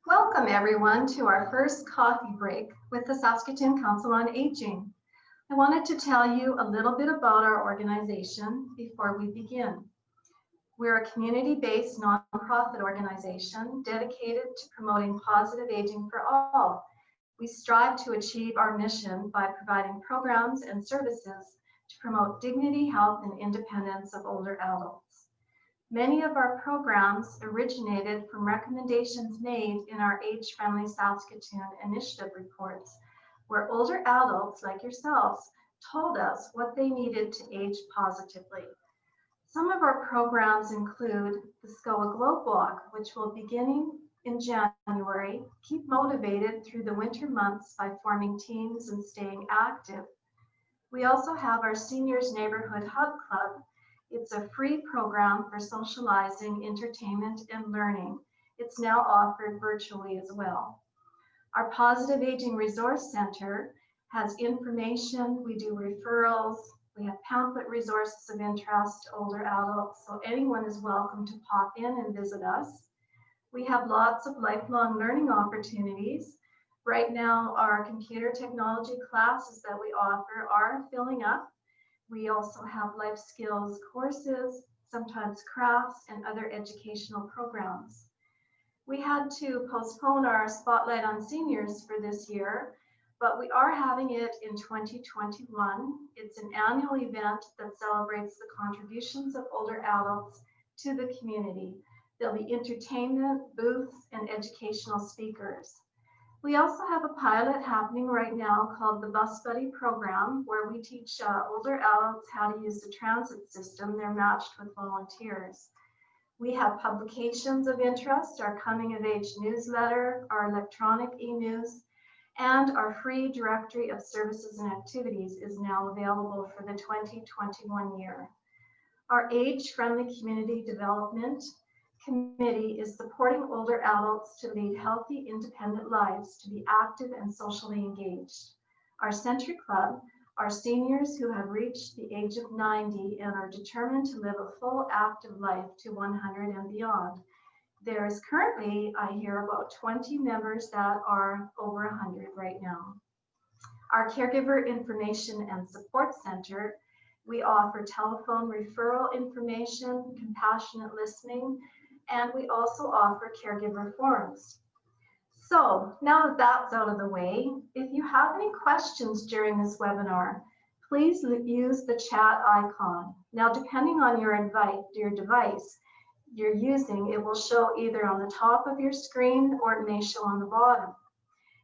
Welcome everyone to our first coffee break with the Saskatoon Council on Aging. I wanted to tell you a little bit about our organization before we begin. We're a community-based nonprofit organization dedicated to promoting positive aging for all. We strive to achieve our mission by providing programs and services to promote dignity, health, and independence of older adults. Many of our programs originated from recommendations made in our Age-Friendly Saskatoon initiative reports, where older adults like yourselves told us what they needed to age positively. Some of our programs include the SCOA Glow Block, which will begin in January. Keep motivated through the winter months by forming teams and staying active. We also have our Seniors Neighborhood Hub Club. It's a free program for socializing, entertainment, and learning. It's now offered virtually as well. Our Positive Aging Resource Center has information. We do referrals. We have pamphlet resources of interest to older adults, so anyone is welcome to pop in and visit us. We have lots of lifelong learning opportunities. Right now, our computer technology classes that we offer are filling up. We also have life skills courses, sometimes crafts, and other educational programs. We had to postpone our Spotlight on Seniors for this year, but we are having it in 2021. It's an annual event that celebrates the contributions of older adults to the community. There'll be entertainment, booths, and educational speakers. We also have a pilot happening right now called the Bus Buddy program, where we teach older adults how to use the transit system. They're matched with volunteers. We have publications of interest, our coming of age newsletter, our electronic e-news, and our free directory of services and activities is now available for the 2021 year. Our age-friendly community development committee is supporting older adults to lead healthy, independent lives, to be active and socially engaged. Our Century Club are seniors who have reached the age of 90 and are determined to live a full, active life to 100 and beyond. There is currently, I hear, about 20 members that are over 100 right now. Our Caregiver Information and Support Center, we offer telephone referral information, compassionate listening, and we also offer caregiver forums. So now that that's out of the way, if you have any questions during this webinar, please use the chat icon. Now, depending on your device you're using, it will show either on the top of your screen or it may show on the bottom.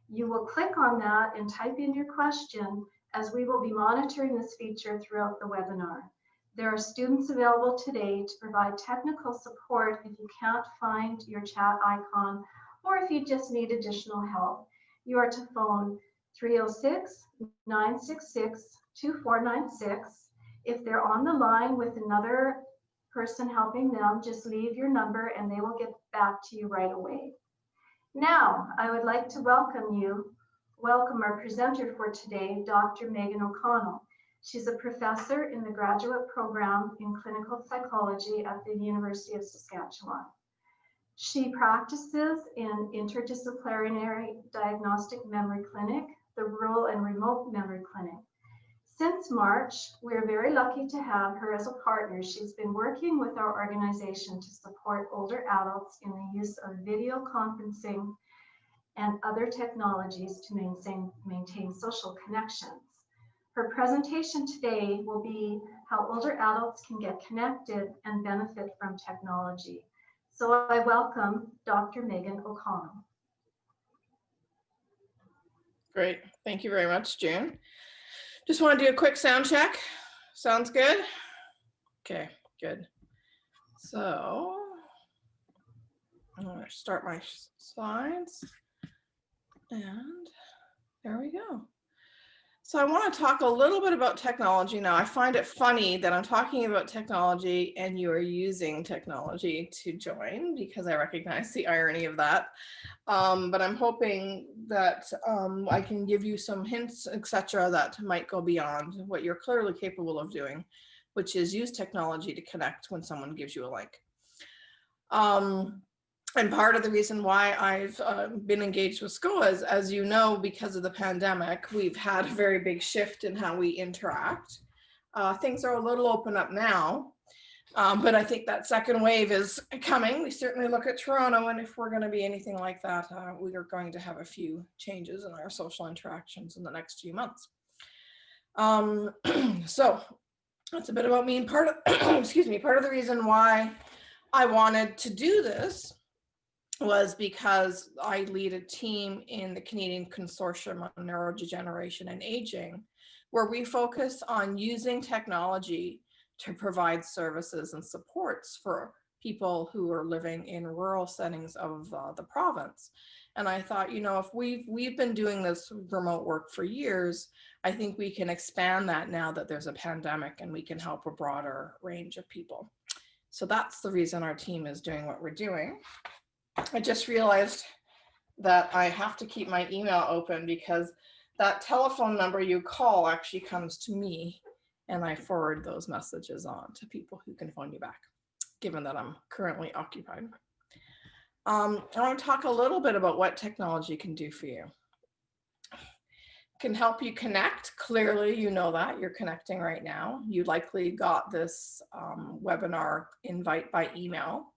You will click on that and type in your question, as we will be monitoring this feature throughout the webinar. There are students available today to provide technical support if you can't find your chat icon, or if you just need additional help. You are to phone 306-966-2496. If they're on the line with another person helping them, just leave your number and they will get back to you right away. Now, I would like to welcome our presenter for today, Dr. Megan O'Connell. She's a professor in the graduate program in clinical psychology at the University of Saskatchewan. She practices in interdisciplinary diagnostic memory clinic, the rural and remote memory clinic. Since March, we're very lucky to have her as a partner. She's been working with our organization to support older adults in the use of video conferencing and other technologies to maintain social connections. Her presentation today will be how older adults can get connected and benefit from technology. So I welcome Dr. Megan O'Connell. Great, thank you very much, June. Just want to do a quick sound check. Sounds good? Okay, good. So I'm going to start my slides, and there we go. So I want to talk a little bit about technology now. I find it funny that I'm talking about technology and you are using technology to join, because I recognize the irony of that. But I'm hoping that I can give you some hints, etc., that might go beyond what you're clearly capable of doing, which is use technology to connect when someone gives you a link. And part of the reason why I've been engaged with SCOA is, as you know, because of the pandemic, we've had a very big shift in how we interact. Things are a little open up now, but I think that second wave is coming. We certainly look at Toronto, and if we're going to be anything like that, we are going to have a few changes in our social interactions in the next few months. So that's a bit about me. And part of, excuse me, part of the reason why I wanted to do this was because I lead a team in the Canadian Consortium on Neurodegeneration and Aging, where we focus on using technology to provide services and supports for people who are living in rural settings of the province. And I thought, you know, if we've been doing this remote work for years, I think we can expand that now that there's a pandemic, and we can help a broader range of people. So that's the reason our team is doing what we're doing. I just realized that I have to keep my email open, because that telephone number you call actually comes to me, and I forward those messages on to people who can phone you back, given that I'm currently occupied. I want to talk a little bit about what technology can do for you. It can help you connect. Clearly, you know that you're connecting right now. You likely got this webinar invite by email.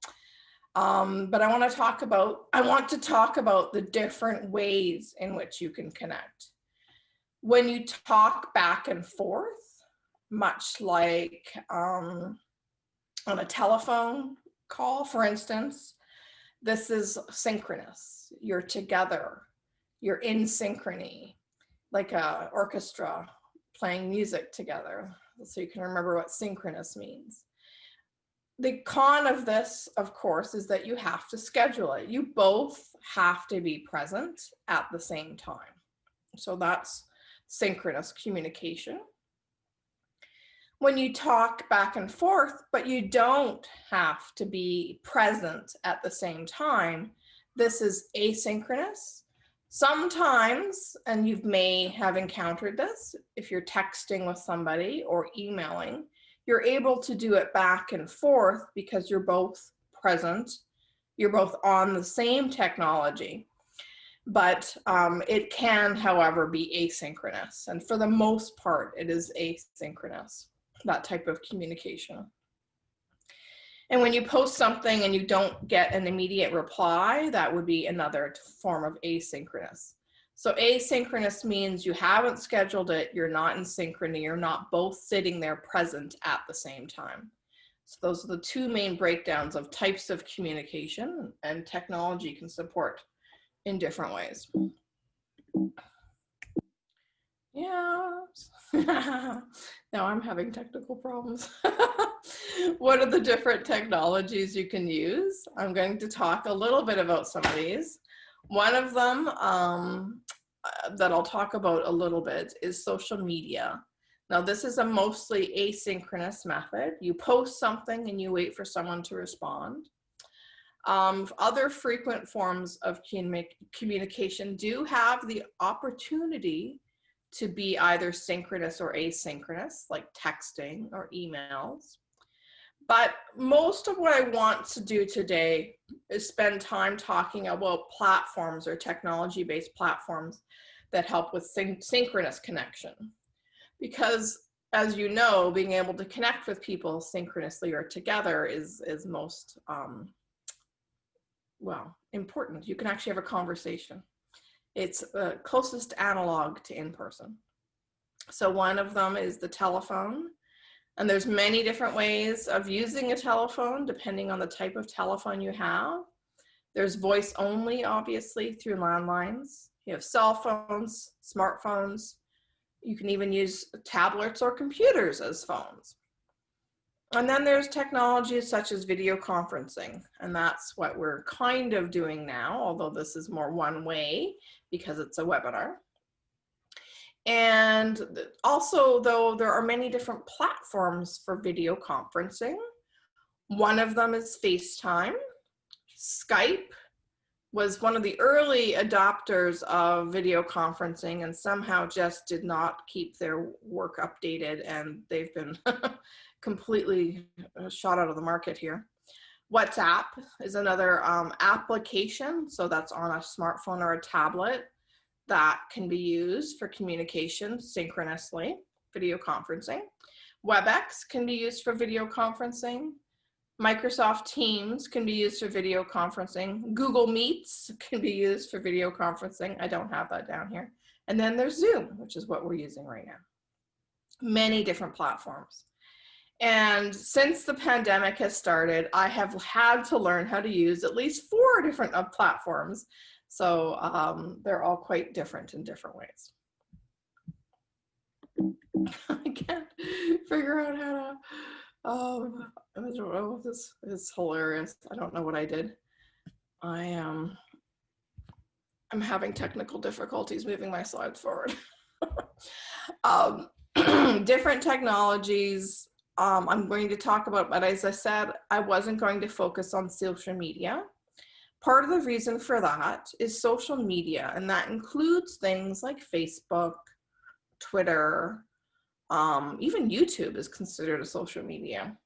But I want to talk about the different ways in which you can connect. When you talk back and forth, much like on a telephone call, for instance, this is synchronous. You're together, you're in synchrony, like an orchestra playing music together. So you can remember what synchronous means. The con of this, of course, is that you have to schedule it. You both have to be present at the same time. So that's synchronous communication. When you talk back and forth, but you don't have to be present at the same time, this is asynchronous. Sometimes, and you may have encountered this, if you're texting with somebody or emailing, you're able to do it back and forth because you're both present, you're both on the same technology. But it can, however, be asynchronous. And for the most part, it is asynchronous, that type of communication. And when you post something and you don't get an immediate reply, that would be another form of asynchronous. So asynchronous means you haven't scheduled it, you're not in synchrony, you're not both sitting there present at the same time. So those are the two main breakdowns of types of communication, and technology can support in different ways. Yeah. Now I'm having technical problems. What are the different technologies you can use? I'm going to talk a little bit about some of these. One of them that I'll talk about a little bit is social media. Now, this is a mostly asynchronous method. You post something and you wait for someone to respond. Other frequent forms of communication do have the opportunity to be either synchronous or asynchronous, like texting or emails. But most of what I want to do today is spend time talking about platforms or technology-based platforms that help with synchronous connection. Because, as you know, being able to connect with people synchronously or together is most, well, important. You can actually have a conversation. It's the closest analog to in-person. So one of them is the telephone. And there's many different ways of using a telephone depending on the type of telephone you have. There's voice only, obviously, through landlines. You have cell phones, smartphones. You can even use tablets or computers as phones. And then there's technologies such as video conferencing, and that's what we're kind of doing now, although this is more one way because it's a webinar. And also, though, there are many different platforms for video conferencing. One of them is FaceTime. Skype was one of the early adopters of video conferencing and somehow just did not keep their work updated, and they've been completely shot out of the market here. WhatsApp is another application. So that's on a smartphone or a tablet that can be used for communication synchronously, video conferencing. WebEx can be used for video conferencing. Microsoft Teams can be used for video conferencing. Google Meets can be used for video conferencing. I don't have that down here. And then there's Zoom, which is what we're using right now. Many different platforms. And since the pandemic has started, I have had to learn how to use at least 4 different platforms. So they're all quite different in different ways. I can't figure out how to, I don't know, this is hilarious. I don't know what I did. I'm having technical difficulties moving my slides forward. Different technologies I'm going to talk about, but as I said, I wasn't going to focus on social media. Part of the reason for that is social media, and that includes things like Facebook, Twitter, even YouTube is considered a social media.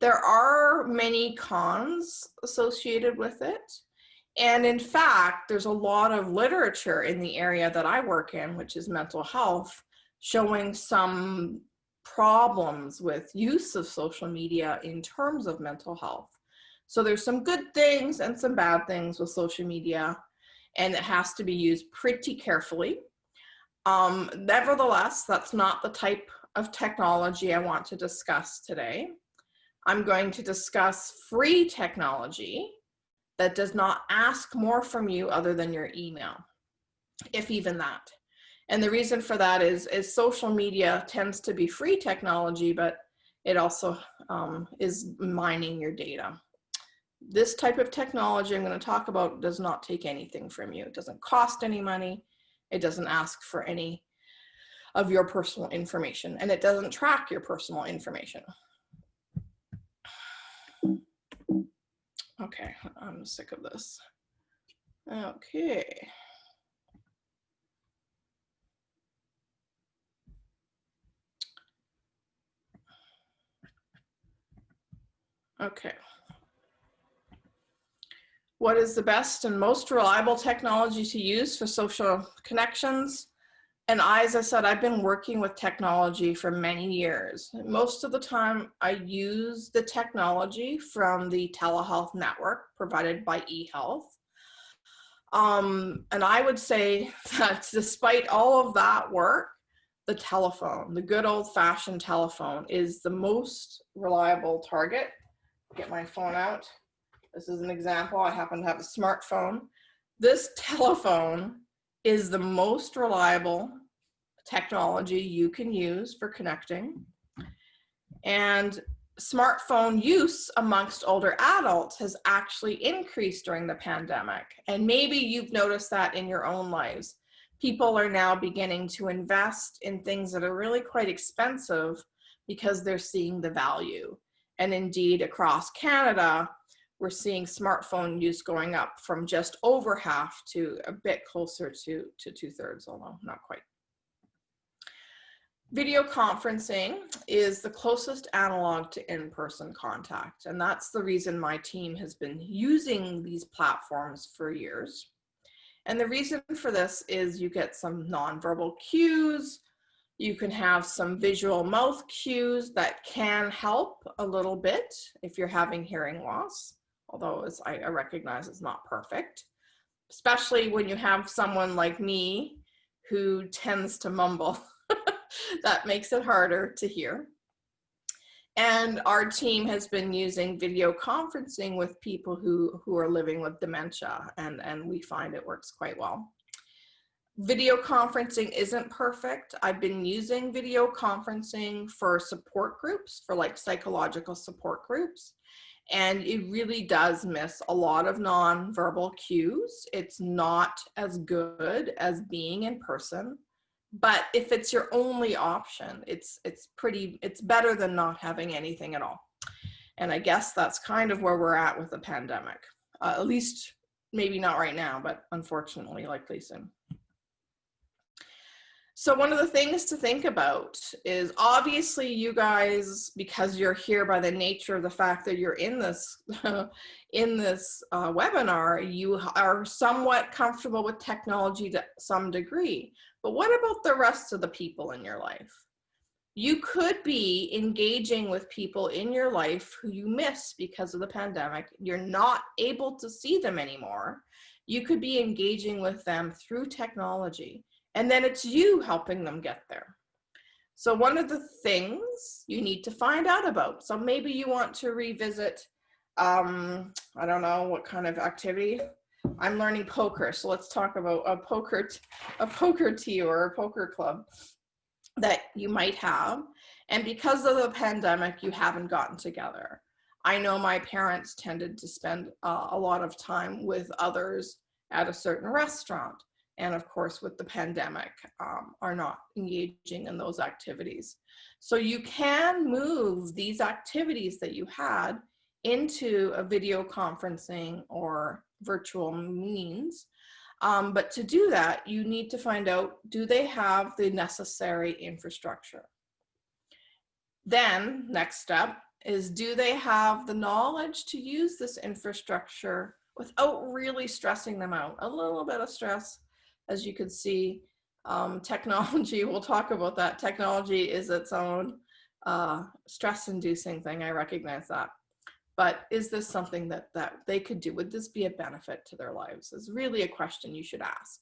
There are many cons associated with it. And in fact, there's a lot of literature in the area that I work in, which is mental health, showing some problems with use of social media in terms of mental health. So there's some good things and some bad things with social media, and it has to be used pretty carefully. Nevertheless, that's not the type of technology I want to discuss today. I'm going to discuss free technology that does not ask more from you other than your email, if even that. And the reason for that is social media tends to be free technology, but it also is mining your data. This type of technology I'm going to talk about does not take anything from you. It doesn't cost any money. It doesn't ask for any of your personal information, and it doesn't track your personal information. Okay, I'm sick of this. Okay. Okay. What is the best and most reliable technology to use for social connections? And as I said, I've been working with technology for many years. Most of the time, I use the technology from the telehealth network provided by eHealth. And I would say that despite all of that work, the telephone, the good old-fashioned telephone, is the most reliable target. Get my phone out. This is an example. I happen to have a smartphone. This telephone is the most reliable technology you can use for connecting. And smartphone use amongst older adults has actually increased during the pandemic. And maybe you've noticed that in your own lives. People are now beginning to invest in things that are really quite expensive because they're seeing the value. And indeed, across Canada, we're seeing smartphone use going up from just over half to a bit closer to 2/3, although not quite. Video conferencing is the closest analog to in-person contact, and that's the reason my team has been using these platforms for years. And the reason for this is you get some nonverbal cues, you can have some visual mouth cues that can help a little bit if you're having hearing loss, although as I recognize it's not perfect, especially when you have someone like me who tends to mumble. That makes it harder to hear. And our team has been using video conferencing with people who are living with dementia, and we find it works quite well. Video conferencing isn't perfect. I've been using video conferencing for support groups, for like psychological support groups, and it really does miss a lot of nonverbal cues. It's not as good as being in person. But if it's your only option, it's better than not having anything at all. And I guess that's kind of where we're at with the pandemic. At least maybe not right now, but unfortunately likely soon. So one of the things to think about is, obviously you guys, because you're here by the nature of the fact that you're in this webinar, you are somewhat comfortable with technology to some degree. But what about the rest of the people in your life? You could be engaging with people in your life who you miss because of the pandemic. You're not able to see them anymore. You could be engaging with them through technology. And then it's you helping them get there. So one of the things you need to find out about, so maybe you want to revisit, I don't know what kind of activity. I'm learning poker, so let's talk about a poker tea or a poker club that you might have. And because of the pandemic, you haven't gotten together. I know my parents tended to spend a lot of time with others at a certain restaurant. And of course, with the pandemic, are not engaging in those activities. So you can move these activities that you had into a video conferencing or virtual means. But to do that, you need to find out, do they have the necessary infrastructure? Then, next step is, do they have the knowledge to use this infrastructure without really stressing them out? A little bit of stress. As you can see, technology, we'll talk about that. Technology is its own stress-inducing thing, I recognize that. But is this something that they could do? Would this be a benefit to their lives? Is really a question you should ask.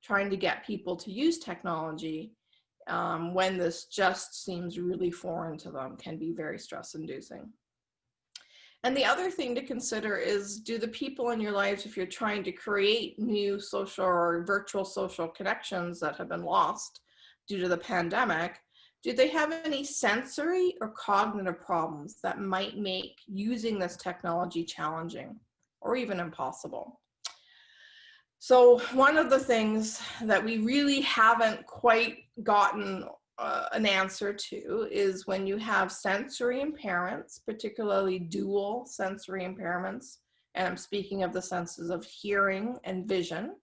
Trying to get people to use technology when this just seems really foreign to them can be very stress-inducing. And the other thing to consider is, do the people in your lives, if you're trying to create new social or virtual social connections that have been lost due to the pandemic, do they have any sensory or cognitive problems that might make using this technology challenging or even impossible? So one of the things that we really haven't quite gotten an answer to is when you have sensory impairments, particularly dual sensory impairments, and I'm speaking of the senses of hearing and vision.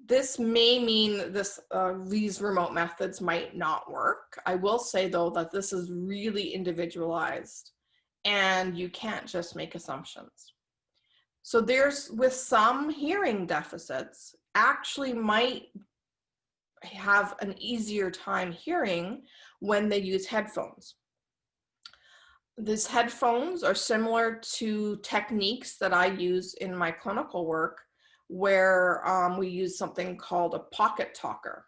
This may mean these remote methods might not work. I will say though that this is really individualized and you can't just make assumptions. So with some hearing deficits, actually might have an easier time hearing when they use headphones. These headphones are similar to techniques that I use in my clinical work, where we use something called a pocket talker.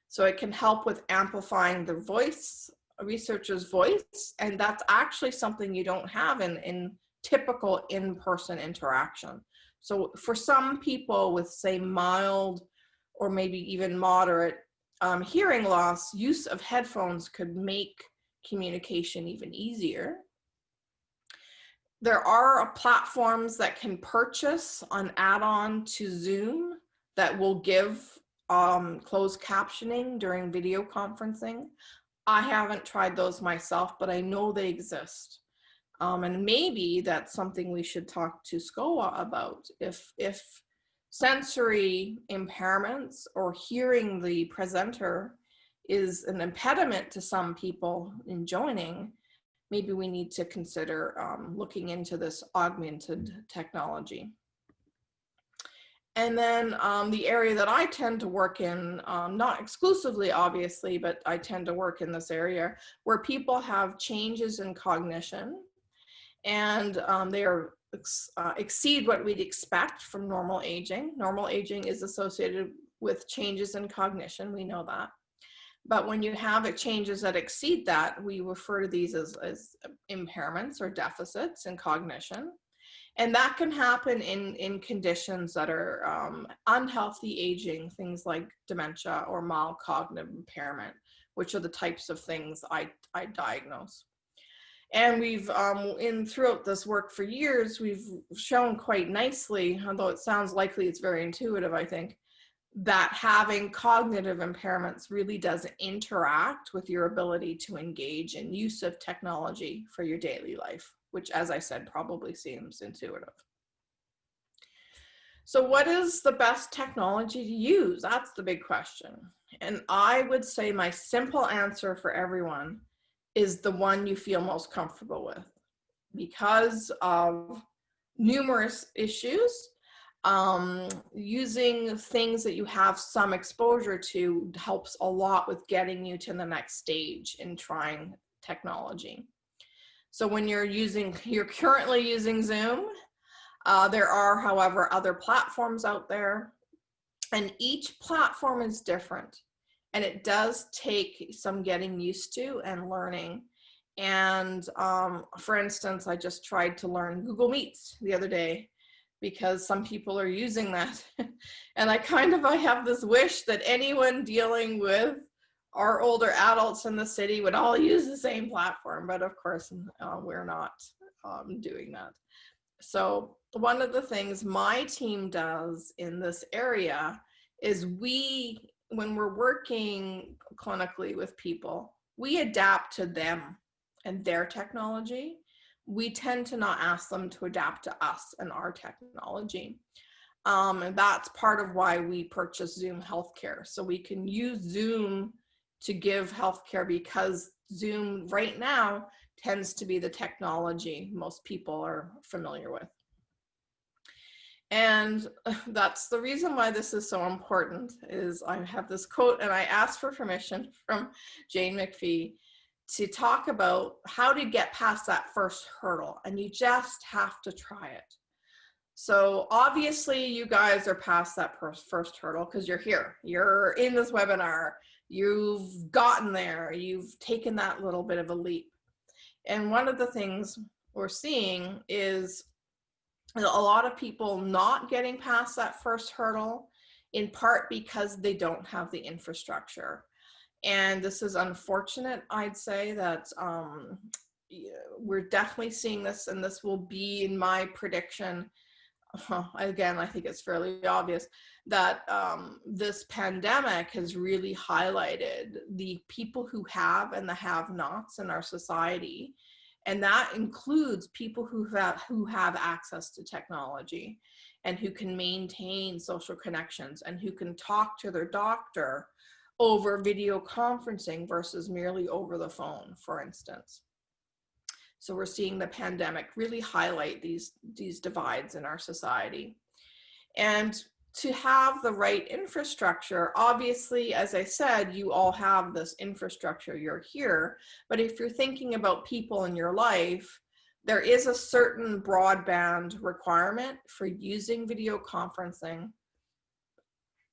So it can help with amplifying the voice, a researcher's voice, and that's actually something you don't have in typical in-person interaction. So for some people with, say, mild or maybe even moderate hearing loss, use of headphones could make communication even easier. There are platforms that can purchase an add-on to Zoom that will give closed captioning during video conferencing. I haven't tried those myself, but I know they exist. And maybe that's something we should talk to SCOA about. If sensory impairments or hearing the presenter is an impediment to some people in joining, maybe we need to consider looking into this augmented technology. And then the area that I tend to work in, not exclusively obviously, but I tend to work in this area where people have changes in cognition and they exceed what we'd expect from normal aging. Normal aging is associated with changes in cognition, we know that. But when you have changes that exceed that, we refer to these as impairments or deficits in cognition. And that can happen in conditions that are unhealthy aging, things like dementia or mild cognitive impairment, which are the types of things I diagnose. And we've, throughout this work for years, we've shown quite nicely, although it sounds likely it's very intuitive, I think, that having cognitive impairments really does interact with your ability to engage in use of technology for your daily life, which, as I said, probably seems intuitive. So what is the best technology to use? That's the big question. And I would say my simple answer for everyone is the one you feel most comfortable with, because of numerous issues. Using things that you have some exposure to helps a lot with getting you to the next stage in trying technology. So when you're currently using Zoom, there are, however, other platforms out there, and each platform is different, and it does take some getting used to and learning. And for instance, I just tried to learn Google Meets the other day because some people are using that. And I have this wish that anyone dealing with our older adults in the city would all use the same platform, but of course we're not doing that. So one of the things my team does in this area is when we're working clinically with people, we adapt to them and their technology. We tend to not ask them to adapt to us and our technology. And that's part of why we purchase Zoom Healthcare. So we can use Zoom to give healthcare, because Zoom right now tends to be the technology most people are familiar with. And that's the reason why this is so important. Is I have this quote, and I asked for permission from Jane McPhee to talk about how to get past that first hurdle, and you just have to try it. So obviously you guys are past that first hurdle because you're here, you're in this webinar, you've gotten there, you've taken that little bit of a leap. And one of the things we're seeing is a lot of people not getting past that first hurdle, in part because they don't have the infrastructure. And this is unfortunate, I'd say, that we're definitely seeing this, and this will be, in my prediction, again, I think it's fairly obvious, that this pandemic has really highlighted the people who have and the have-nots in our society. And that includes people who have access to technology and who can maintain social connections and who can talk to their doctor over video conferencing versus merely over the phone, for instance. So we're seeing the pandemic really highlight these divides in our society. And to have the right infrastructure, obviously, as I said, you all have this infrastructure, you're here, but if you're thinking about people in your life, there is a certain broadband requirement for using video conferencing.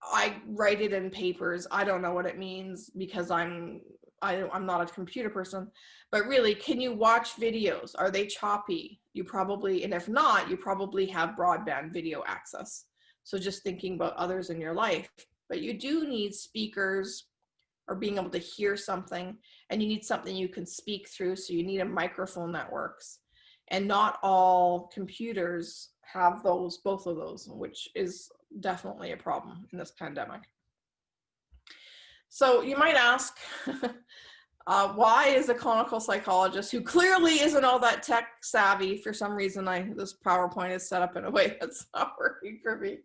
I write it in papers. I don't know what it means because I'm not a computer person, but really, can you watch videos? Are they choppy? You probably, and if not, you probably have broadband video access. So just thinking about others in your life, but you do need speakers or being able to hear something, and you need something you can speak through. So you need a microphone that works, and not all computers have both of those, which is definitely a problem in this pandemic. So you might ask, why is a clinical psychologist who clearly isn't all that tech savvy, for some reason this PowerPoint is set up in a way that's not working for me.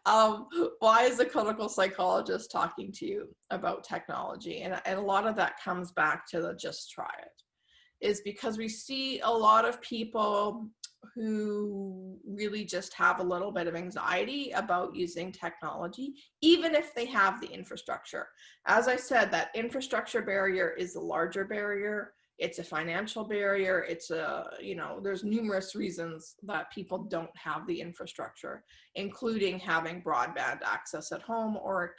Why is a clinical psychologist talking to you about technology? And a lot of that comes back to the just try it, is because we see a lot of people who really just have a little bit of anxiety about using technology, even if they have the infrastructure. As I said, that infrastructure barrier is a larger barrier. It's a financial barrier. It's there's numerous reasons that people don't have the infrastructure, including having broadband access at home or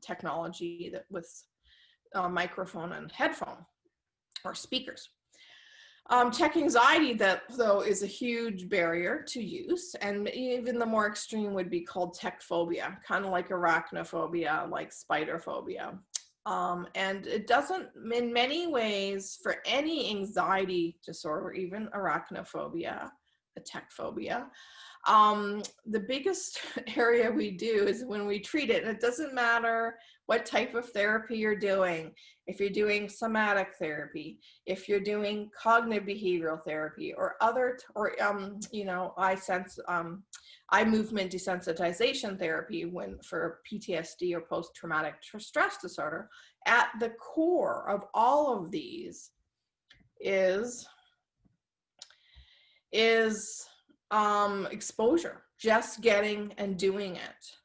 technology that with microphone and headphone or speakers. Tech anxiety, though, is a huge barrier to use, and even the more extreme would be called tech phobia, kind of like arachnophobia, like spider phobia. And it doesn't, in many ways, for any anxiety disorder, even arachnophobia, a tech phobia, The biggest area we do is when we treat it. And it doesn't matter what type of therapy you're doing. If you're doing somatic therapy, if you're doing cognitive behavioral therapy, or eye movement desensitization therapy for PTSD or post-traumatic stress disorder, at the core of all of these is exposure, just getting and doing it.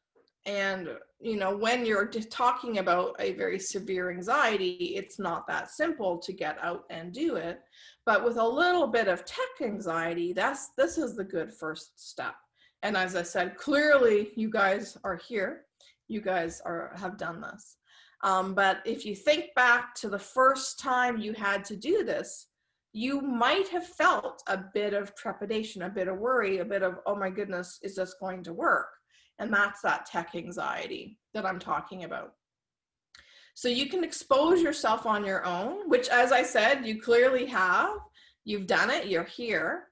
And, when you're just talking about a very severe anxiety, it's not that simple to get out and do it. But with a little bit of tech anxiety, this is the good first step. And as I said, clearly you guys are here. You guys have done this. But if you think back to the first time you had to do this, you might have felt a bit of trepidation, a bit of worry, a bit of, oh my goodness, is this going to work? And that's that tech anxiety that I'm talking about. So you can expose yourself on your own, which, as I said, you clearly have. You've done it, you're here.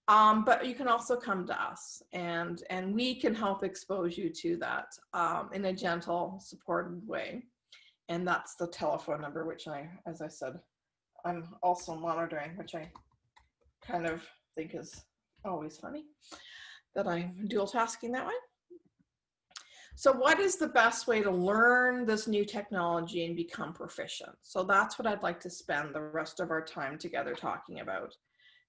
But you can also come to us, and we can help expose you to that in a gentle, supported way. And that's the telephone number, which as I said, I'm also monitoring, which I kind of think is always funny that I'm dual tasking that way. So what is the best way to learn this new technology and become proficient? So that's what I'd like to spend the rest of our time together talking about.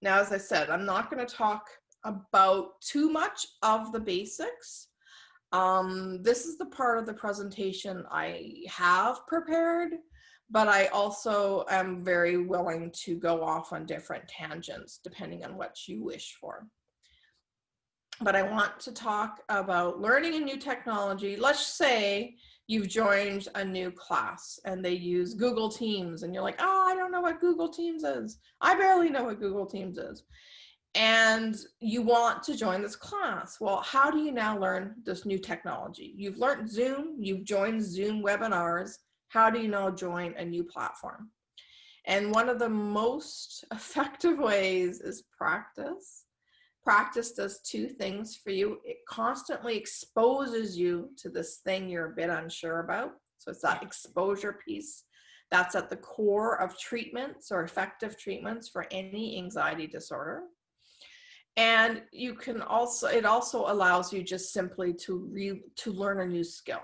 Now, as I said, I'm not going to talk about too much of the basics. This is the part of the presentation I have prepared, but I also am very willing to go off on different tangents depending on what you wish for. But I want to talk about learning a new technology. Let's say you've joined a new class and they use Google Teams, and you're like, oh, I don't know what Google Teams is. I barely know what Google Teams is. And you want to join this class. Well, how do you now learn this new technology? You've learned Zoom, you've joined Zoom webinars. How do you now join a new platform? And one of the most effective ways is practice. Practice does two things for you. It constantly exposes you to this thing you're a bit unsure about. So it's that exposure piece that's at the core of treatments or effective treatments for any anxiety disorder. And it also allows you just simply to learn a new skill.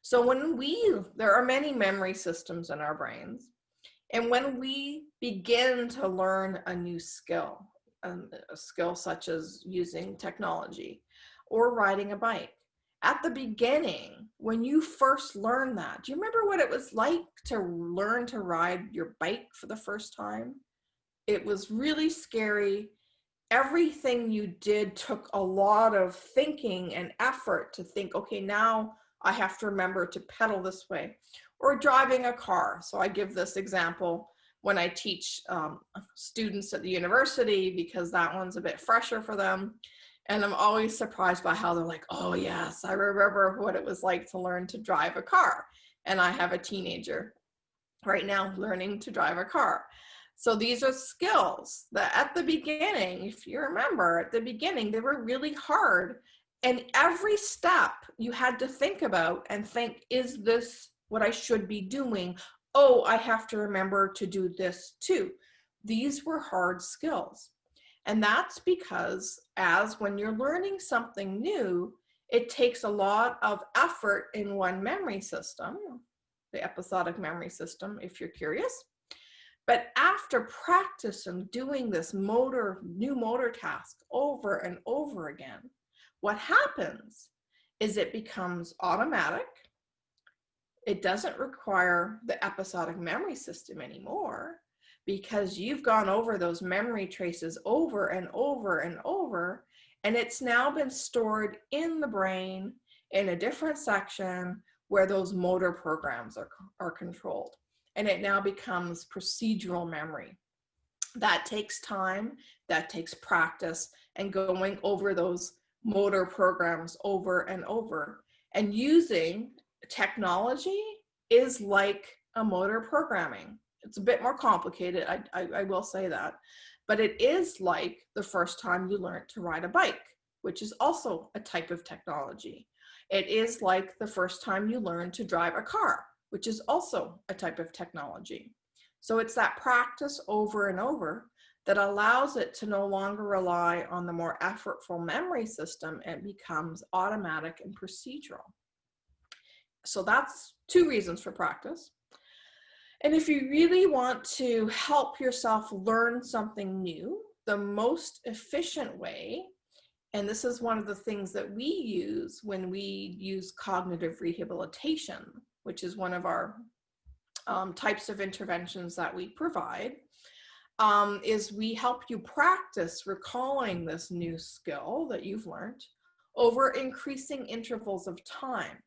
So there are many memory systems in our brains. And when we begin to learn a new skill, a skill such as using technology or riding a bike, at the beginning, when you first learned that, do you remember what it was like to learn to ride your bike for the first time? It was really scary. Everything you did took a lot of thinking and effort to think, okay, now I have to remember to pedal this way. Or driving a car. So I give this example when I teach students at the university, because that one's a bit fresher for them. And I'm always surprised by how they're like, oh yes, I remember what it was like to learn to drive a car. And I have a teenager right now learning to drive a car. So these are skills that at the beginning, if you remember, at the beginning, they were really hard. And every step you had to think about and think, is this what I should be doing? Oh, I have to remember to do this too. These were hard skills. And that's because when you're learning something new, it takes a lot of effort in one memory system, the episodic memory system, if you're curious. But after practice and doing this new motor task over and over again, what happens is it becomes automatic. It doesn't require the episodic memory system anymore, because you've gone over those memory traces over and over and over, and it's now been stored in the brain in a different section where those motor programs are controlled. And it now becomes procedural memory. That takes time, that takes practice, and going over those motor programs over and over. And using technology is like a motor programming. It's a bit more complicated, I will say that, but it is like the first time you learned to ride a bike. which is also a type of technology. It is like the first time you learn to drive a car, which is also a type of technology. So it's that practice over and over that allows it to no longer rely on the more effortful memory system and becomes automatic and procedural. So that's 2 reasons for practice. And if you really want to help yourself learn something new, the most efficient way, and this is one of the things that we use when we use cognitive rehabilitation, which is one of our types of interventions that we provide, is we help you practice recalling this new skill that you've learned over increasing intervals of time.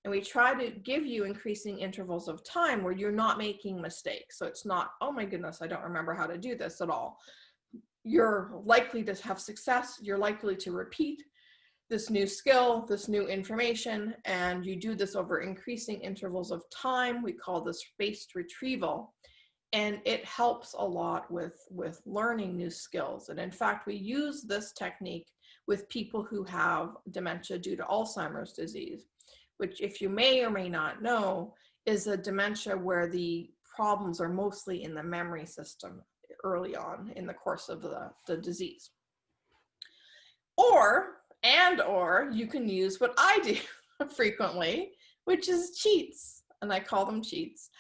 And we try to give you increasing intervals of time where you're not making mistakes. So it's not, oh my goodness, I don't remember how to do this at all. You're likely to have success. You're likely to repeat this new skill, this new information, and you do this over increasing intervals of time. We call this spaced retrieval. And it helps a lot with learning new skills. And in fact, we use this technique with people who have dementia due to Alzheimer's disease, which, if you may or may not know, is a dementia where the problems are mostly in the memory system early on in the course of the disease. Or you can use what I do frequently, which is cheats. And I call them cheats.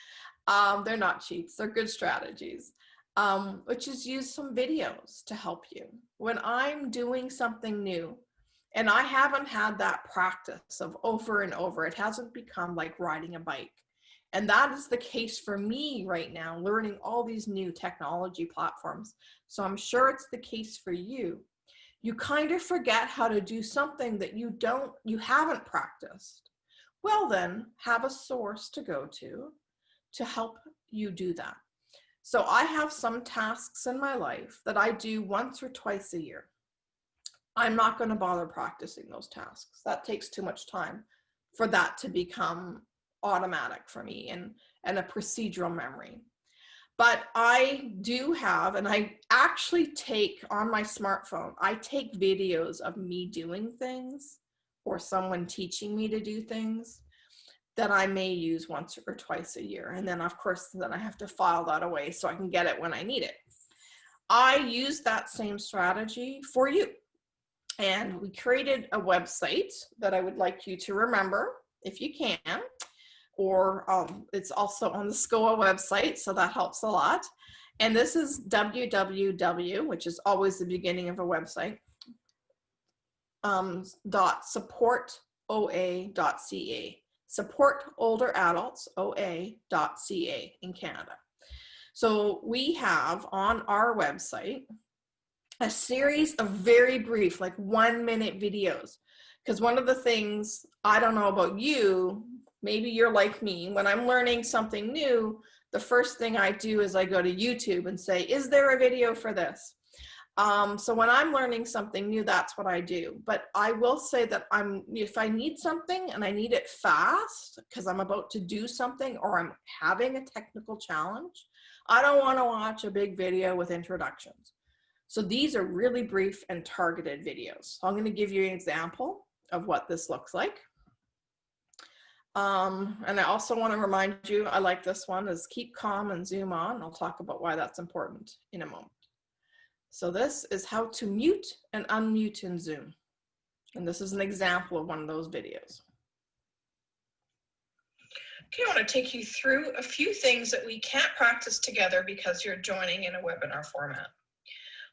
They're not cheats, they're good strategies, which is use some videos to help you. When I'm doing something new, and I haven't had that practice of over and over, it hasn't become like riding a bike. And that is the case for me right now, learning all these new technology platforms. So I'm sure it's the case for you. You kind of forget how to do something that you haven't practiced. Well, then have a source to go to help you do that. So I have some tasks in my life that I do once or twice a year. I'm not going to bother practicing those tasks. That takes too much time for that to become automatic for me and a procedural memory. But I do have, and I actually take on my smartphone, I take videos of me doing things or someone teaching me to do things that I may use once or twice a year. And then of course, then I have to file that away so I can get it when I need it. I use that same strategy for you. And we created a website that I would like you to remember if you can, or it's also on the SCOA website, so that helps a lot. And this is www, which is always the beginning of a website, .supportoa.ca, support older adults, oa.ca in Canada. So we have on our website a series of very brief, like 1-minute videos. Because one of the things, I don't know about you, maybe you're like me, when I'm learning something new, the first thing I do is I go to YouTube and say, is there a video for this? So when I'm learning something new, that's what I do. But I will say that if I need something and I need it fast, because I'm about to do something or I'm having a technical challenge, I don't want to watch a big video with introductions. So these are really brief and targeted videos. So I'm going to give you an example of what this looks like. And I also want to remind you, I like this one, is keep calm and zoom on. I'll talk about why that's important in a moment. So this is how to mute and unmute in Zoom. And this is an example of one of those videos. Okay, I want to take you through a few things that we can't practice together because you're joining in a webinar format.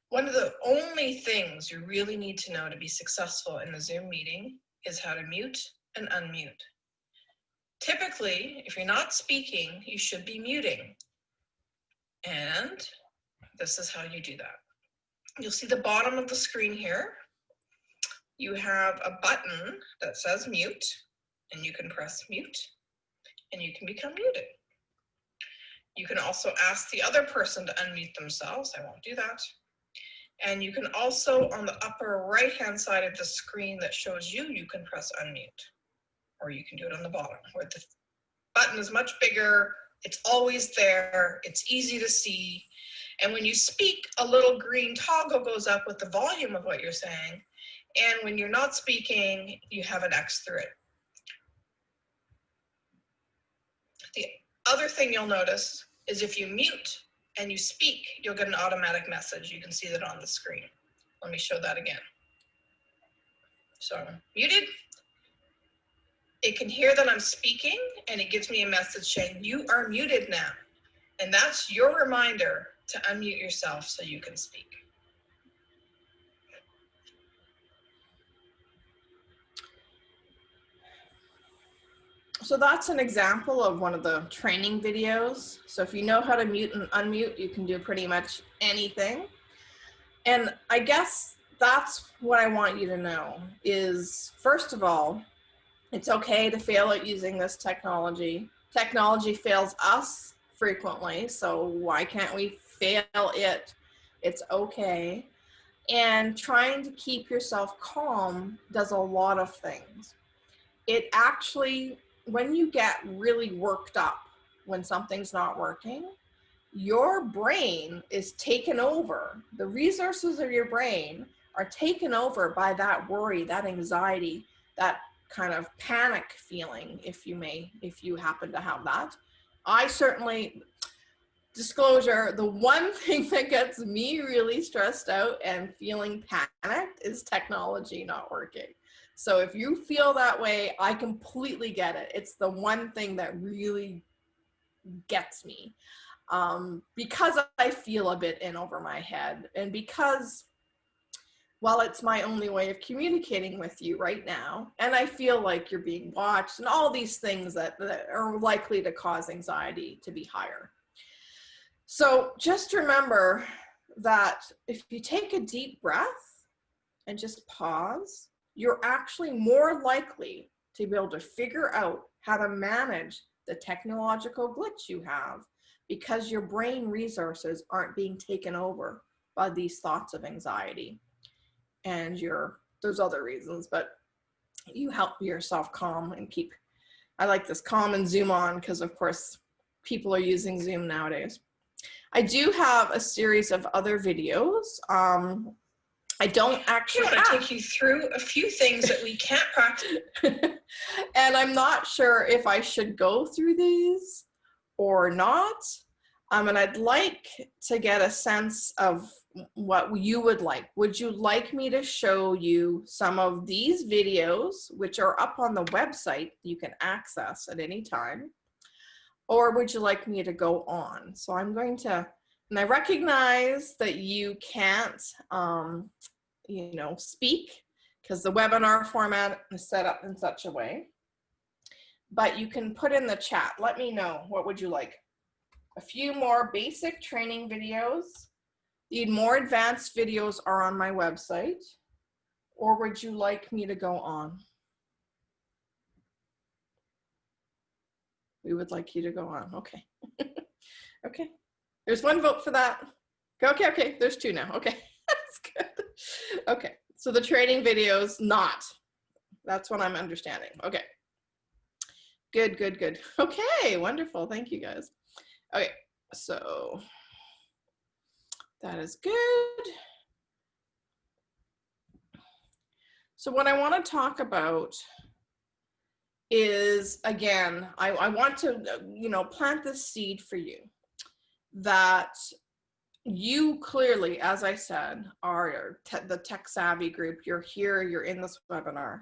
One of the only things you really need to know to be successful in a Zoom meeting is how to mute and unmute. Typically, if you're not speaking, you should be muting. And this is how you do that. You'll see the bottom of the screen here. You have a button that says mute, and you can press mute, and you can become muted. You can also ask the other person to unmute themselves. I won't do that. And you can also, on the upper right-hand side of the screen that shows you, you can press unmute. Or you can do it on the bottom, where the button is much bigger, it's always there, it's easy to see. And when you speak, a little green toggle goes up with the volume of what you're saying. And when you're not speaking, you have an X through it. The other thing you'll notice is if you mute and you speak, you'll get an automatic message. You can see that on the screen. Let me show that again. So I'm muted. It can hear that I'm speaking, and it gives me a message saying, you are muted now. And that's your reminder to unmute yourself so you can speak. So that's an example of one of the training videos. So if you know how to mute and unmute, you can do pretty much anything. And I guess that's what I want you to know is, first of all, it's okay to fail at using this technology. Technology fails us frequently, so why can't we fail it? It's okay. And trying to keep yourself calm does a lot of things. It actually, when you get really worked up when something's not working, your brain is taken over. The resources of your brain are taken over by that worry, that anxiety, that kind of panic feeling, if you happen to have that. I certainly, disclosure, the one thing that gets me really stressed out and feeling panicked is technology not working. So if you feel that way, I completely get it. It's the one thing that really gets me. Because I feel a bit in over my head, and because, well, it's my only way of communicating with you right now, and I feel like you're being watched, and all these things that are likely to cause anxiety to be higher. So just remember that if you take a deep breath and just pause, you're actually more likely to be able to figure out how to manage the technological glitch you have, because your brain resources aren't being taken over by these thoughts of anxiety. And there's other reasons, but you help yourself calm and keep, I like this, calm and Zoom on, because of course people are using Zoom nowadays. I do have a series of other videos. I don't actually want to take you through a few things that we can't practice. And I'm not sure if I should go through these or not. And I'd like to get a sense of what you would like. Would you like me to show you some of these videos, which are up on the website you can access at any time? Or would you like me to go on? So I'm going to, and I recognize that you can't, speak, because the webinar format is set up in such a way. But you can put in the chat. Let me know, what would you like? A few more basic training videos. The more advanced videos are on my website. Or would you like me to go on? We would like you to go on. Okay. Okay. There's one vote for that. Okay. There's two now. Okay. That's good. Okay. So the training videos, not. That's what I'm understanding. Okay. Good. Okay. Wonderful. Thank you, guys. Okay. So that is good. So what I want to talk about is, again, I want to, plant this seed for you that you clearly, as I said, are the tech savvy group. You're here, you're in this webinar,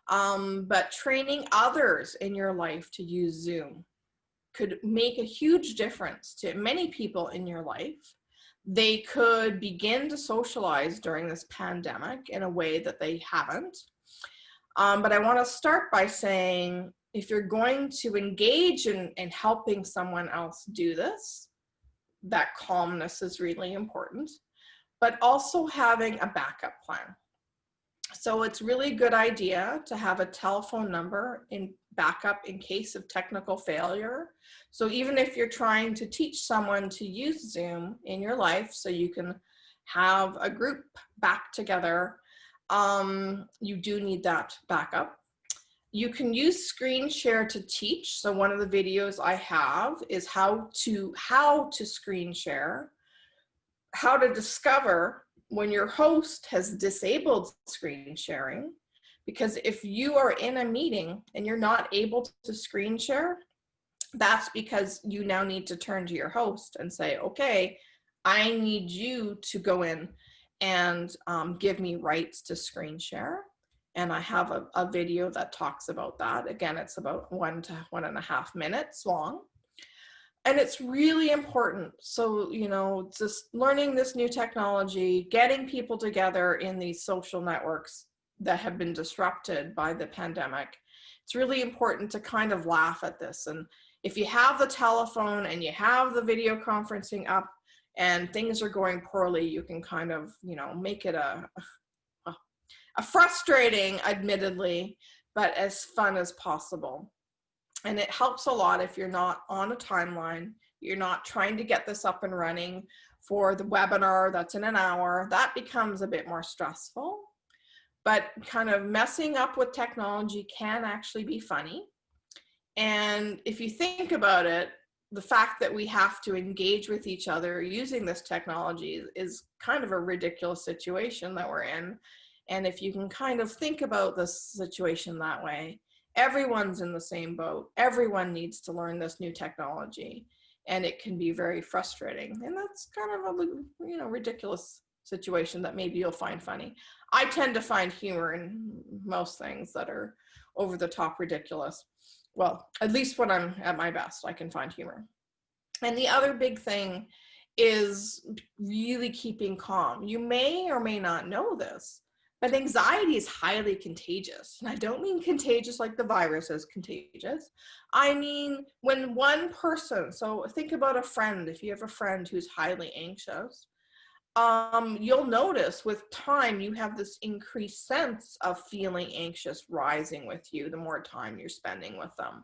but training others in your life to use Zoom could make a huge difference to many people in your life. They could begin to socialize during this pandemic in a way that they haven't. But I want to start by saying, if you're going to engage in helping someone else do this, that calmness is really important, but also having a backup plan. So it's really a good idea to have a telephone number in backup in case of technical failure. So even if you're trying to teach someone to use Zoom in your life so you can have a group back together, you do need that backup. You can use screen share to teach. So one of the videos I have is how to screen share, how to discover when your host has disabled screen sharing, because if you are in a meeting and you're not able to screen share, that's because you now need to turn to your host and say, okay, I need you to go in and give me rights to screen share. And I have a video that talks about that. Again, it's about 1 to 1.5 minutes long. And it's really important. So, you know, just learning this new technology, getting people together in these social networks that have been disrupted by the pandemic, it's really important to kind of laugh at this. And if you have the telephone and you have the video conferencing up and things are going poorly, you can kind of, you know, make it a frustrating, admittedly, but as fun as possible. And it helps a lot if you're not on a timeline, you're not trying to get this up and running for the webinar that's in an hour. That becomes a bit more stressful, but kind of messing up with technology can actually be funny. And if you think about it, the fact that we have to engage with each other using this technology is kind of a ridiculous situation that we're in. And if you can kind of think about this situation that way, everyone's in the same boat. Everyone needs to learn this new technology, and it can be very frustrating. And that's kind of a, you know, ridiculous situation that maybe you'll find funny. I tend to find humor in most things that are over the top ridiculous. Well, at least when I'm at my best, I can find humor. And the other big thing is really keeping calm. You may or may not know this, but anxiety is highly contagious. And I don't mean contagious like the virus is contagious. I mean, when one person, so think about a friend, if you have a friend who's highly anxious, you'll notice with time, you have this increased sense of feeling anxious rising with you the more time you're spending with them.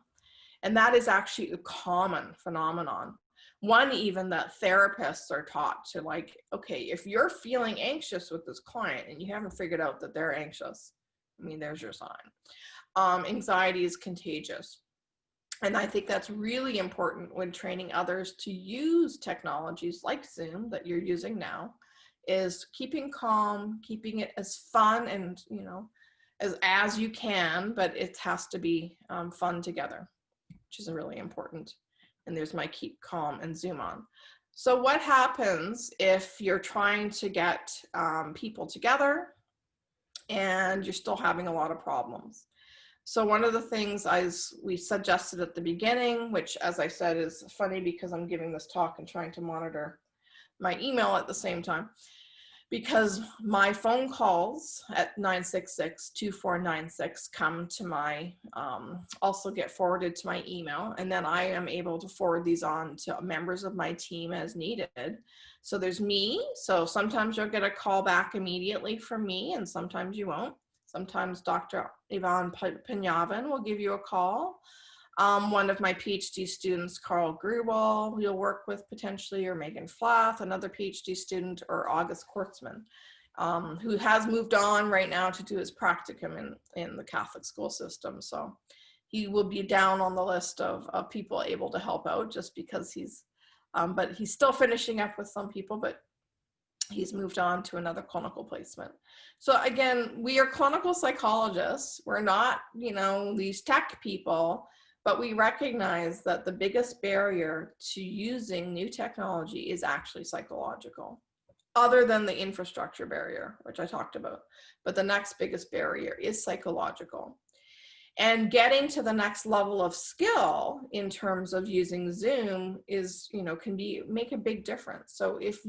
And that is actually a common phenomenon. One even that therapists are taught to, like, okay, if you're feeling anxious with this client and you haven't figured out that they're anxious, I mean, there's your sign. Anxiety is contagious. And I think that's really important when training others to use technologies like Zoom that you're using now, is keeping calm, keeping it as fun and, you know, as you can, but it has to be fun together, which is really important. And there's my keep calm and zoom on. So what happens if you're trying to get people together and you're still having a lot of problems? So one of the things we suggested at the beginning, which, as I said, is funny because I'm giving this talk and trying to monitor my email at the same time, because my phone calls at 966-2496 come to my, also get forwarded to my email, and then I am able to forward these on to members of my team as needed. So there's me, so sometimes you'll get a call back immediately from me, and sometimes you won't. Sometimes Dr. Yvonne Penyavan will give you a call. One of my PhD students, Carl Grewal, you'll work with potentially, or Megan Flath, another PhD student, or August Kurtzman, who has moved on right now to do his practicum in the Catholic school system. So he will be down on the list of people able to help out, just because but he's still finishing up with some people, but he's moved on to another clinical placement. So again, we are clinical psychologists. We're not, you know, these tech people, but we recognize that the biggest barrier to using new technology is actually psychological, other than the infrastructure barrier, which I talked about. But the next biggest barrier is psychological. And getting to the next level of skill in terms of using Zoom is, you know, can make a big difference. So if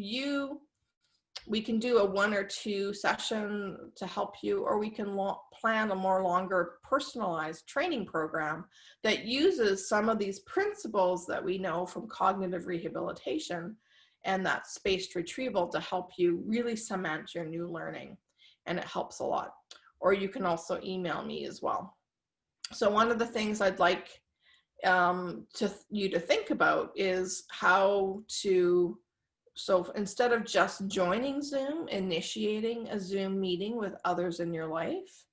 we can do a 1 or 2 session to help you, or we can plan a more longer personalized training program that uses some of these principles that we know from cognitive rehabilitation and that spaced retrieval to help you really cement your new learning. And it helps a lot. Or you can also email me as well. So one of the things I'd like you to think about is how to, so instead of just joining Zoom, initiating a Zoom meeting with others in your life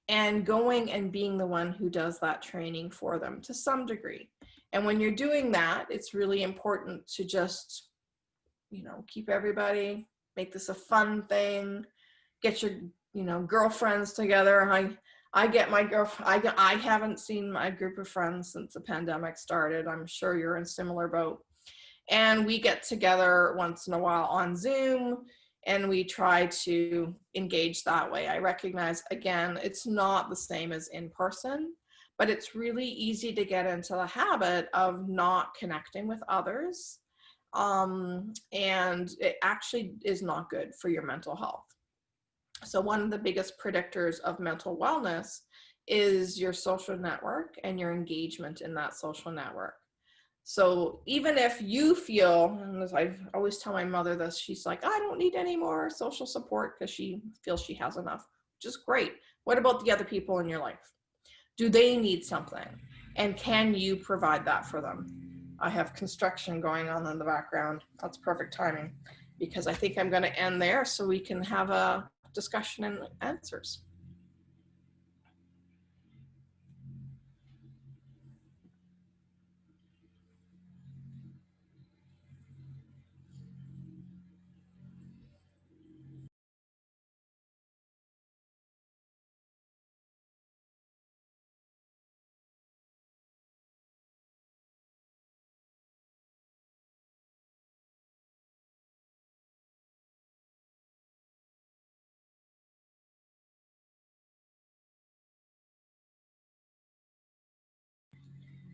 and going and being the one who does that training for them to some degree. And when you're doing that, it's really important to just, you know, keep everybody make this a fun thing. Get your, girlfriends together. I get my girlfriend. I haven't seen my group of friends since the pandemic started. I'm sure you're in similar boat. And we get together once in a while on Zoom, and we try to engage that way. I recognize, again, it's not the same as in person, but it's really easy to get into the habit of not connecting with others. And it actually is not good for your mental health. So one of the biggest predictors of mental wellness is your social network and your engagement in that social network. So even if you feel, and as I always tell my mother this, she's like, I don't need any more social support because she feels she has enough, which is great. What about the other people in your life? Do they need something? And can you provide that for them? I have construction going on in the background. That's perfect timing, because I think I'm going to end there so we can have a discussion and answers.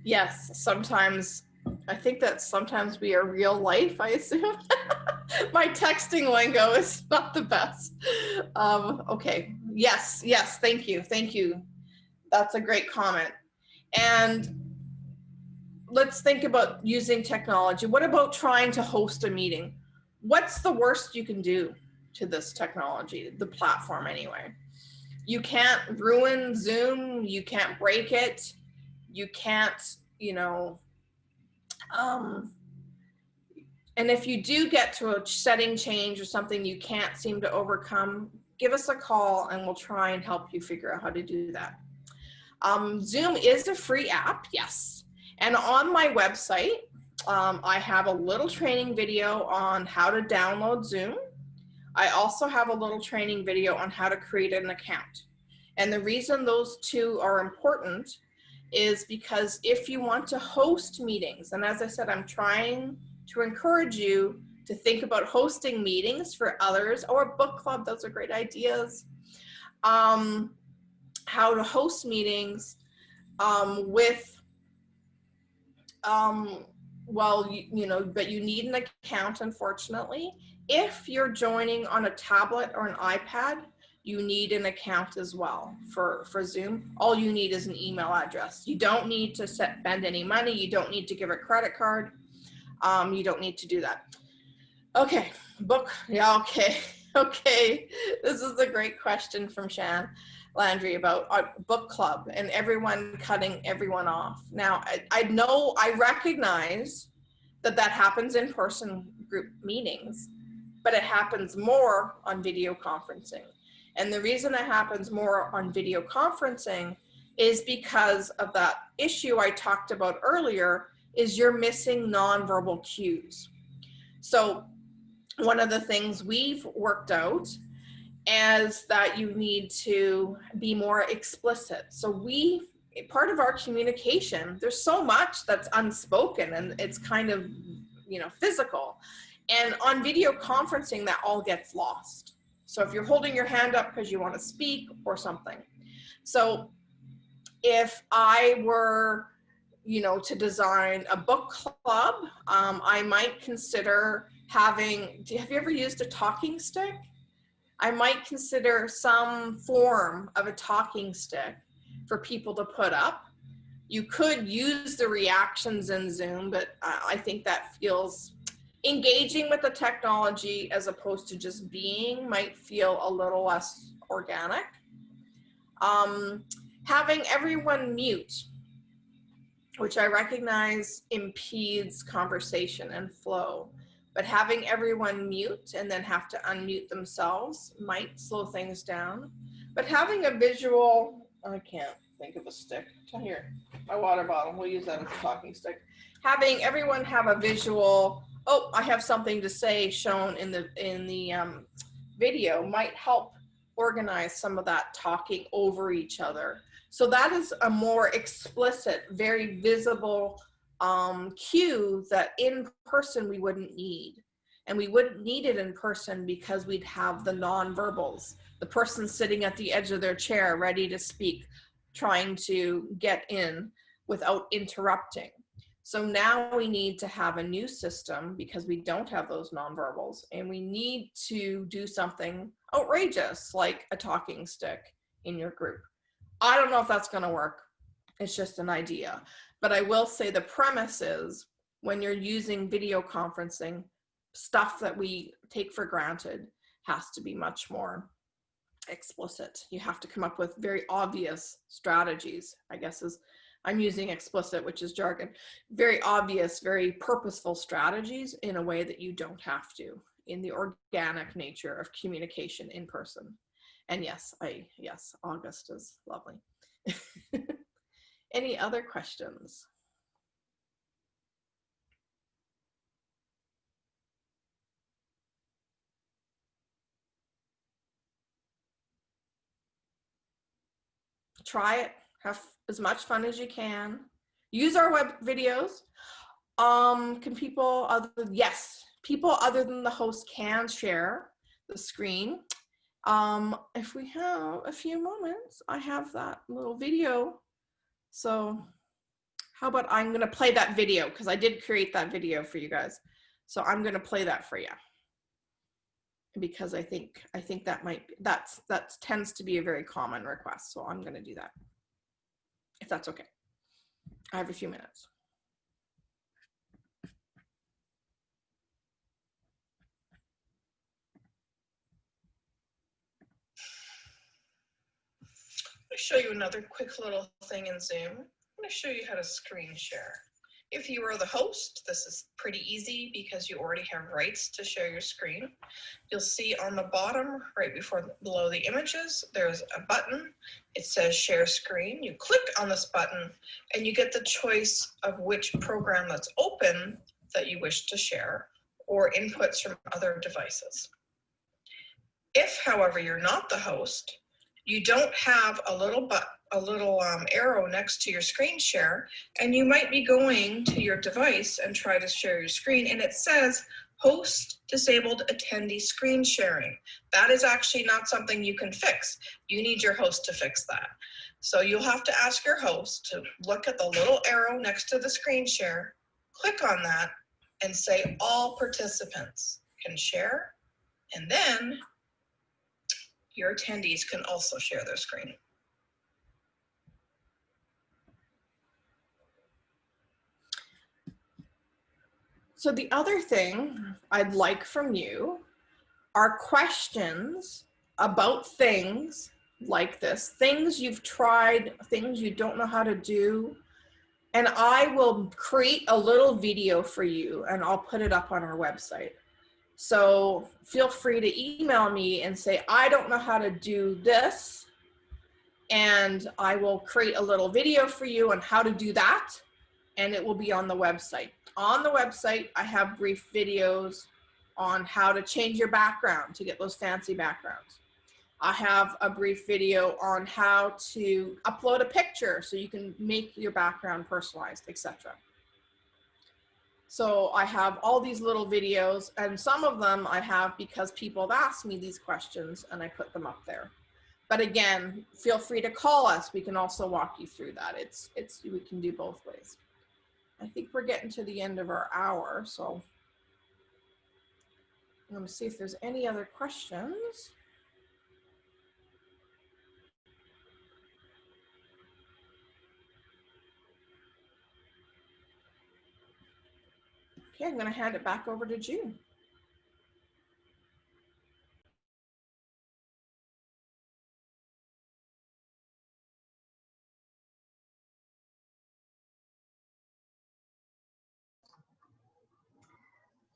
Yes, sometimes, I think that sometimes we are real life, I assume. My texting lingo is not the best. Okay, yes, thank you. That's a great comment. And let's think about using technology. What about trying to host a meeting? What's the worst you can do to this technology, the platform anyway? You can't ruin Zoom, you can't break it, you can't, and if you do get to a setting change or something you can't seem to overcome, give us a call and we'll try and help you figure out how to do that. Zoom is a free app, yes. And on my website, I have a little training video on how to download Zoom. I also have a little training video on how to create an account. And the reason those two are important is because if you want to host meetings, and as I said, I'm trying to encourage you to think about hosting meetings for others, or a book club, those are great ideas. How to host meetings well, but you need an account, unfortunately. If you're joining on a tablet or an iPad, you need an account as well for Zoom. All you need is an email address. You don't need to spend any money. You don't need to give a credit card. You don't need to do that. Okay, book, yeah, okay. This is a great question from Shan Landry about a book club and everyone cutting everyone off. Now, I recognize that happens in person group meetings, but it happens more on video conferencing. And the reason it happens more on video conferencing is because of that issue I talked about earlier, is you're missing nonverbal cues. So one of the things we've worked out is that you need to be more explicit. So part of our communication, there's so much that's unspoken and it's kind of, physical. And on video conferencing, that all gets lost. So if you're holding your hand up because you want to speak or something. So if I were, to design a book club, I might consider have you ever used a talking stick? I might consider some form of a talking stick for people to put up. You could use the reactions in Zoom, but I think that feels engaging with the technology as opposed to just might feel a little less organic. Having everyone mute, which I recognize impedes conversation and flow, but having everyone mute and then have to unmute themselves might slow things down. But having a visual, I can't think of a stick. Here, my water bottle, we'll use that as a talking stick. Having everyone have a visual oh, I have something to say shown in the video might help organize some of that talking over each other. So that is a more explicit, very visible cue that in person we wouldn't need. And we wouldn't need it in person because we'd have the nonverbals, the person sitting at the edge of their chair ready to speak, trying to get in without interrupting. So now we need to have a new system because we don't have those nonverbals, and we need to do something outrageous like a talking stick in your group. I don't know if that's going to work. It's just an idea. But I will say the premise is when you're using video conferencing, stuff that we take for granted has to be much more explicit. You have to come up with very obvious strategies, I guess is, I'm using explicit, which is jargon, very obvious, very purposeful strategies in a way that you don't have to in the organic nature of communication in person. And yes, August is lovely. Any other questions? Try it, have as much fun as you can. Use our web videos. Can people yes, people other than the host can share the screen. If we have a few moments, I have that little video. So how about I'm gonna play that video because I did create that video for you guys. So I'm gonna play that for you because I think that might be, that tends to be a very common request. So I'm gonna do that if that's okay. I have a few minutes. Let me show you another quick little thing in Zoom. I'm going to show you how to screen share. If you are the host, this is pretty easy because you already have rights to share your screen. You'll see on the bottom, right below the images, there's a button. It says share screen. You click on this button and you get the choice of which program that's open that you wish to share or inputs from other devices. If, however, you're not the host, you don't have a little arrow next to your screen share, and you might be going to your device and try to share your screen, and it says host disabled attendee screen sharing. That is actually not something you can fix. You need your host to fix that. So you'll have to ask your host to look at the little arrow next to the screen share, click on that, and say all participants can share, and then your attendees can also share their screen. So the other thing I'd like from you are questions about things like this, things you've tried, things you don't know how to do. And I will create a little video for you and I'll put it up on our website. So feel free to email me and say, I don't know how to do this. And I will create a little video for you on how to do that. And it will be on the website. On the website, I have brief videos on how to change your background to get those fancy backgrounds. I have a brief video on how to upload a picture so you can make your background personalized, etc. So I have all these little videos, and some of them I have because people have asked me these questions and I put them up there. But again, feel free to call us. We can also walk you through that. We can do both ways. I think we're getting to the end of our hour, so I'm going to see if there's any other questions. Okay, I'm going to hand it back over to June.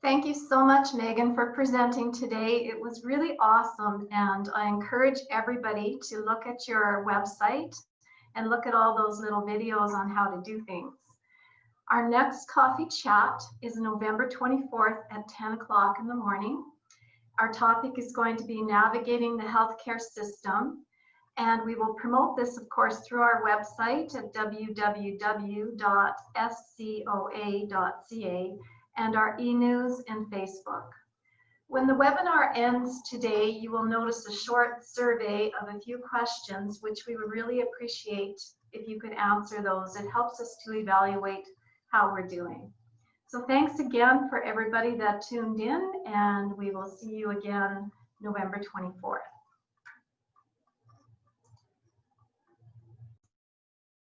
Thank you so much, Megan, for presenting today. It was really awesome, and I encourage everybody to look at your website and look at all those little videos on how to do things. Our next coffee chat is November 24th at 10 o'clock in the morning. Our topic is going to be navigating the healthcare system. And we will promote this, of course, through our website at www.scoa.ca and our e-news and Facebook. When the webinar ends today, you will notice a short survey of a few questions, which we would really appreciate if you could answer those. It helps us to evaluate how we're doing. So thanks again for everybody that tuned in, and we will see you again November 24th.